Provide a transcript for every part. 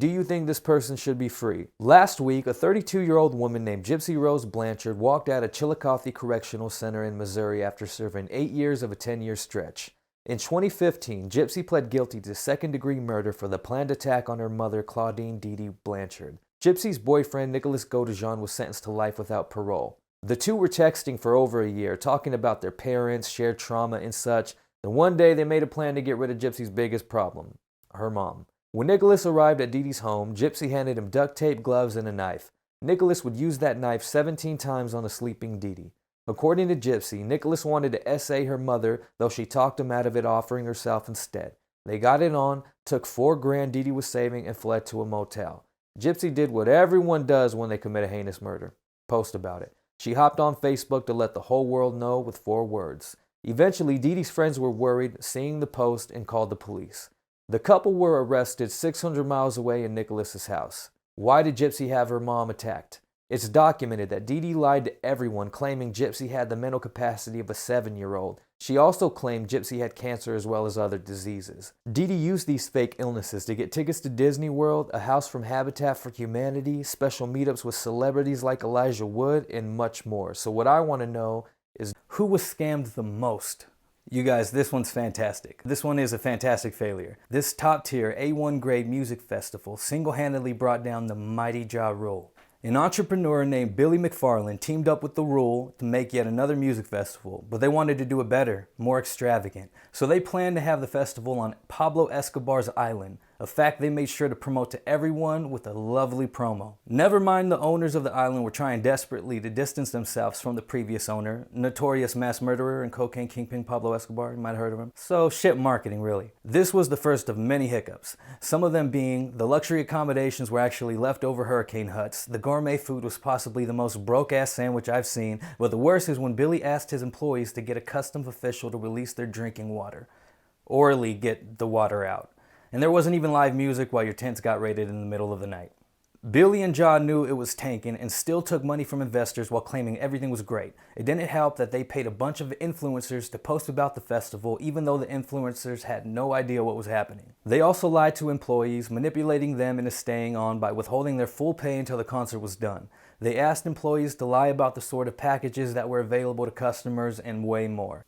Do you think this person should be free? Last week, a 32-year-old woman named Gypsy Rose Blanchard walked out of Chillicothe Correctional Center in Missouri after serving 8 years of a 10-year stretch. In 2015, Gypsy pled guilty to second-degree murder for the planned attack on her mother, Claudine Dee Dee Blanchard. Gypsy's boyfriend, Nicholas Godejean, was sentenced to life without parole. The two were texting for over a year, talking about their parents, shared trauma, and such. Then one day, they made a plan to get rid of Gypsy's biggest problem, her mom. When Nicholas arrived at Dee Dee's home, Gypsy handed him duct tape, gloves, and a knife. Nicholas would use that knife 17 times on the sleeping Dee Dee. According to Gypsy, Nicholas wanted to essay her mother, though she talked him out of it, offering herself instead. They got it on, took $4,000 Dee Dee was saving, and fled to a motel. Gypsy did what everyone does when they commit a heinous murder. Post about it. She hopped on Facebook to let the whole world know with 4 words. Eventually, Dee Dee's friends were worried, seeing the post, and called the police. The couple were arrested 600 miles away in Nicholas's house. Why did Gypsy have her mom attacked? It's documented that Dee Dee lied to everyone, claiming Gypsy had the mental capacity of a 7-year-old. She also claimed Gypsy had cancer as well as other diseases. Dee Dee used these fake illnesses to get tickets to Disney World, a house from Habitat for Humanity, special meetups with celebrities like Elijah Wood, and much more. So what I want to know is, who was scammed the most? You guys, this one's fantastic. This one is a fantastic failure. This top-tier A1 grade music festival single-handedly brought down the mighty Ja Rule. An entrepreneur named Billy McFarland teamed up with The Rule to make yet another music festival, but they wanted to do it better, more extravagant. So they planned to have the festival on Pablo Escobar's island, a fact they made sure to promote to everyone with a lovely promo. Never mind the owners of the island were trying desperately to distance themselves from the previous owner, notorious mass murderer and cocaine kingpin Pablo Escobar, you might have heard of him. So shit marketing, really. This was the first of many hiccups, some of them being the luxury accommodations were actually leftover hurricane huts, the gourmet food was possibly the most broke-ass sandwich I've seen, but the worst is when Billy asked his employees to get a custom official to release their drinking water. Orally get the water out. And there wasn't even live music while your tents got raided in the middle of the night. Billy and Ja knew it was tanking and still took money from investors while claiming everything was great. It didn't help that they paid a bunch of influencers to post about the festival, even though the influencers had no idea what was happening. They also lied to employees, manipulating them into staying on by withholding their full pay until the concert was done. They asked employees to lie about the sort of packages that were available to customers and way more.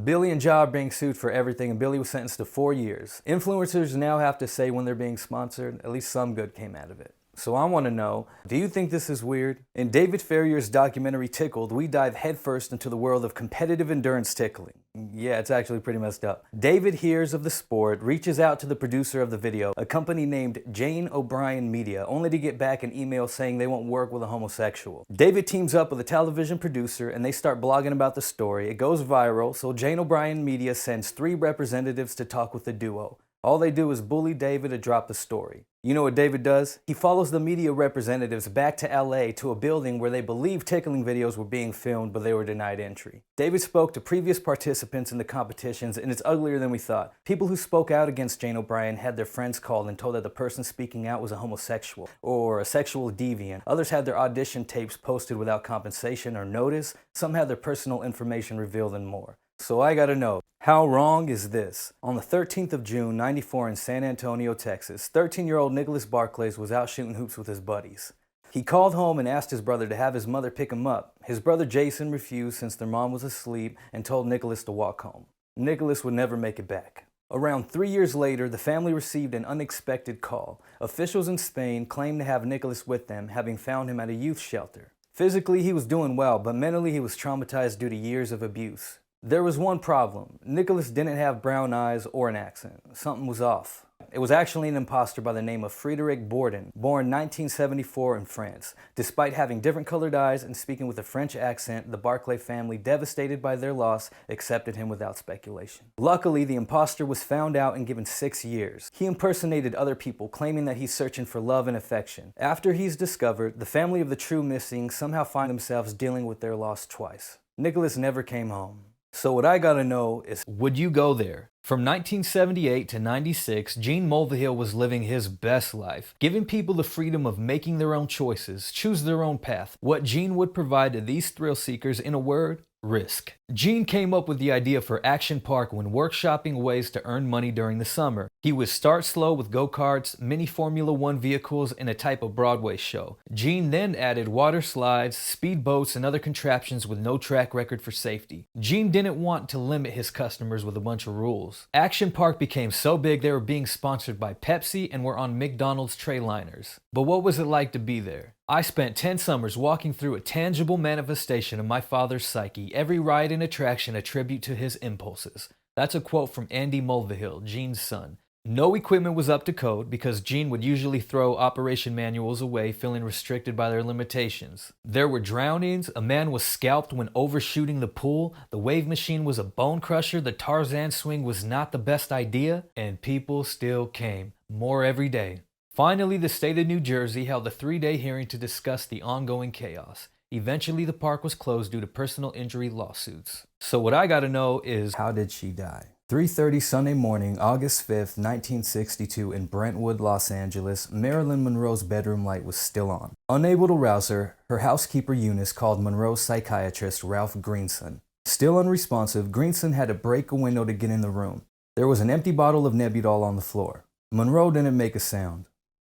Billy and Ja are being sued for everything, and Billy was sentenced to 4 years. Influencers now have to say when they're being sponsored, at least some good came out of it. So I want to know, do you think this is weird? In David Farrier's documentary Tickled, we dive headfirst into the world of competitive endurance tickling. Yeah, it's actually pretty messed up. David hears of the sport, reaches out to the producer of the video, a company named Jane O'Brien Media, only to get back an email saying they won't work with a homosexual. David teams up with a television producer and they start blogging about the story. It goes viral, so Jane O'Brien Media sends 3 representatives to talk with the duo. All they do is bully David to drop the story. You know what David does? He follows the media representatives back to LA to a building where they believe tickling videos were being filmed, but they were denied entry. David spoke to previous participants in the competitions, and it's uglier than we thought. People who spoke out against Jane O'Brien had their friends called and told that the person speaking out was a homosexual or a sexual deviant. Others had their audition tapes posted without compensation or notice. Some had their personal information revealed and more. So I gotta know, how wrong is this? On the 13th of June, '94 in San Antonio, Texas, 13-year-old Nicholas Barclays was out shooting hoops with his buddies. He called home and asked his brother to have his mother pick him up. His brother Jason refused since their mom was asleep and told Nicholas to walk home. Nicholas would never make it back. Around 3 years later, the family received an unexpected call. Officials in Spain claimed to have Nicholas with them, having found him at a youth shelter. Physically, he was doing well, but mentally he was traumatized due to years of abuse. There was one problem. Nicholas didn't have brown eyes or an accent. Something was off. It was actually an imposter by the name of Frédéric Bourdon, born 1974 in France. Despite having different colored eyes and speaking with a French accent, the Barclay family, devastated by their loss, accepted him without speculation. Luckily, the imposter was found out and given 6 years. He impersonated other people, claiming that he's searching for love and affection. After he's discovered, the family of the true missing somehow find themselves dealing with their loss twice. Nicholas never came home. So what I gotta know is, would you go there? From 1978 to 96, Gene Mulvihill was living his best life, giving people the freedom of making their own choices, choose their own path. What Gene would provide to these thrill seekers, in a word, risk. Gene came up with the idea for Action Park when workshopping ways to earn money during the summer. He would start slow with go-karts, mini Formula One vehicles, and a type of Broadway show. Gene then added water slides, speedboats, and other contraptions with no track record for safety. Gene didn't want to limit his customers with a bunch of rules. Action Park became so big they were being sponsored by Pepsi and were on McDonald's tray liners. But what was it like to be there? I spent 10 summers walking through a tangible manifestation of my father's psyche, every ride and attraction a tribute to his impulses. That's a quote from Andy Mulvihill, Gene's son. No equipment was up to code because Gene would usually throw operation manuals away, feeling restricted by their limitations. There were drownings, a man was scalped when overshooting the pool, the wave machine was a bone crusher, the Tarzan swing was not the best idea, and people still came. More every day. Finally, the state of New Jersey held a 3-day hearing to discuss the ongoing chaos. Eventually, the park was closed due to personal injury lawsuits. So what I gotta know is, how did she die? 3:30 Sunday morning, August 5th, 1962 in Brentwood, Los Angeles, Marilyn Monroe's bedroom light was still on. Unable to rouse her, her housekeeper Eunice called Monroe's psychiatrist Ralph Greenson. Still unresponsive, Greenson had to break a window to get in the room. There was an empty bottle of Nebudol on the floor. Monroe didn't make a sound.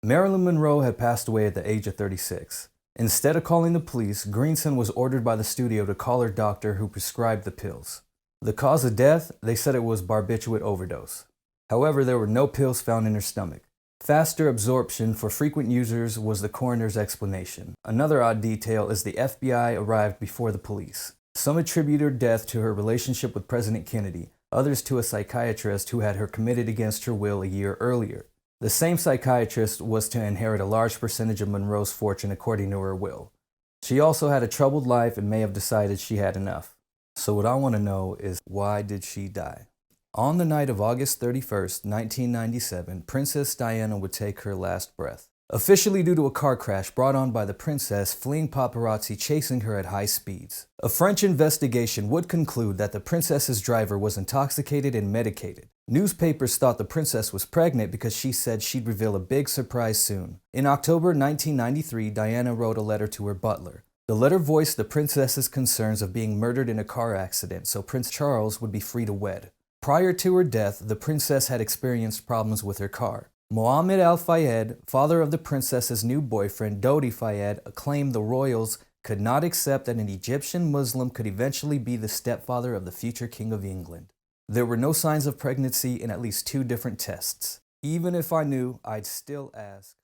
Marilyn Monroe had passed away at the age of 36. Instead of calling the police, Greenson was ordered by the studio to call her doctor who prescribed the pills. The cause of death, they said it was barbiturate overdose. However, there were no pills found in her stomach. Faster absorption for frequent users was the coroner's explanation. Another odd detail is the FBI arrived before the police. Some attribute her death to her relationship with President Kennedy, others to a psychiatrist who had her committed against her will a year earlier. The same psychiatrist was to inherit a large percentage of Monroe's fortune according to her will. She also had a troubled life and may have decided she had enough. So what I want to know is, why did she die? On the night of August 31st, 1997, Princess Diana would take her last breath. Officially due to a car crash brought on by the princess fleeing paparazzi chasing her at high speeds. A French investigation would conclude that the princess's driver was intoxicated and medicated. Newspapers thought the princess was pregnant because she said she'd reveal a big surprise soon. In October 1993, Diana wrote a letter to her butler. The letter voiced the princess's concerns of being murdered in a car accident so Prince Charles would be free to wed. Prior to her death, the princess had experienced problems with her car. Mohammed Al-Fayed, father of the princess's new boyfriend, Dodi Fayed, claimed the royals could not accept that an Egyptian Muslim could eventually be the stepfather of the future King of England. There were no signs of pregnancy in at least 2 different tests. Even if I knew, I'd still ask.